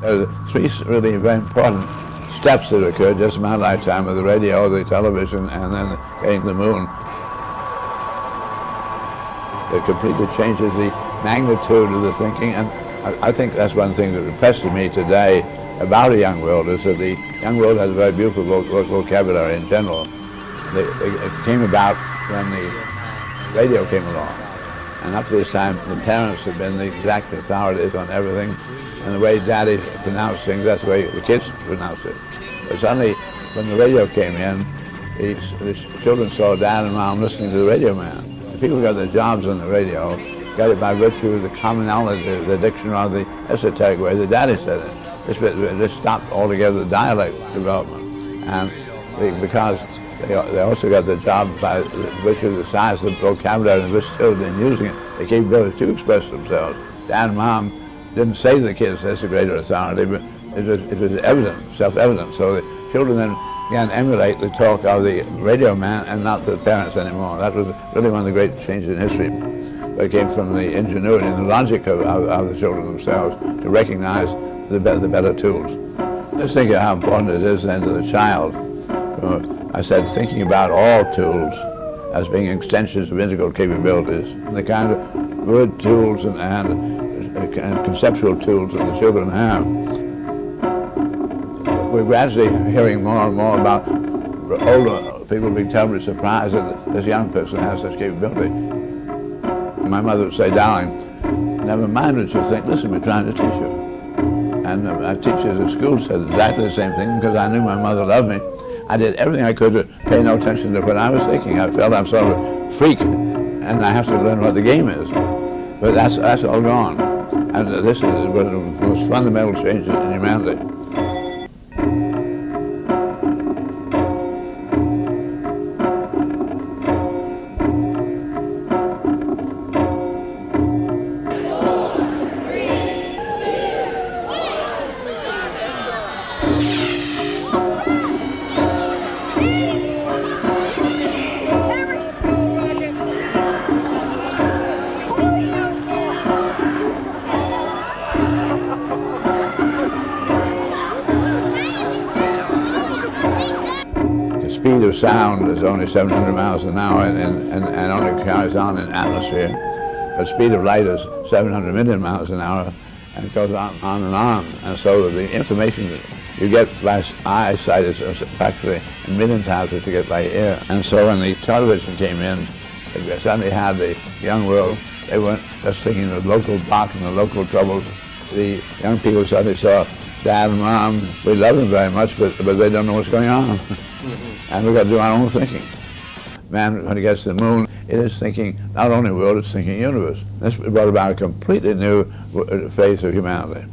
There are three really very important steps that occurred just in my lifetime with the radio, the television, and then getting to the moon. It completely changes the magnitude of the thinking, and I think that's one thing that impresses me today about a young world, is that the young world has a very beautiful vocabulary in general. It came about when the radio came along, and up to this time the parents have been the exact authorities on everything, and the way Daddy pronounced things, that's the way the kids pronounced it. But suddenly, when the radio came in, the children saw Dad and Mom listening to the radio man. The people who got their jobs on the radio got it by virtue of the commonality, the diction, or the esoteric way the Daddy said it. This stopped altogether the dialect development, and because they also got the job by virtue of the size of the vocabulary and the versatility in using it, the capability to express themselves. Dad and Mom didn't say to the kids, that's a greater authority, but it was evident, self-evident. So the children then began to emulate the talk of the radio man and not the parents anymore. That was really one of the great changes in history. But it came from the ingenuity and the logic of the children themselves to recognize the better tools. Let's think of how important it is then to the child. I said thinking about all tools as being extensions of integral capabilities, and the kind of word tools and conceptual tools that the children have. We're gradually hearing more and more about older people being terribly surprised that this young person has such capability. My mother would say, darling, never mind what you think, listen, we're trying to teach you. And my teachers at school said exactly the same thing, because I knew my mother loved me. I did everything I could to pay no attention to what I was thinking. I felt I'm sort of a freak, and I have to learn what the game is. But that's all gone. And this is one of the most fundamental changes in humanity. The speed of sound is only 700 miles an hour and only carries on in atmosphere. The speed of light is 700 million miles an hour, and it goes on and on. And so the information that you get by eyesight is practically a million times what you get by ear. And so when the television came in, it suddenly had the young world. They weren't just thinking of the local block and the local troubles. The young people suddenly saw Dad and Mom, we love them very much, but they don't know what's going on. And we've got to do our own thinking. Man, when he gets to the moon, it is thinking not only world, it's thinking universe. This brought about a completely new phase of humanity.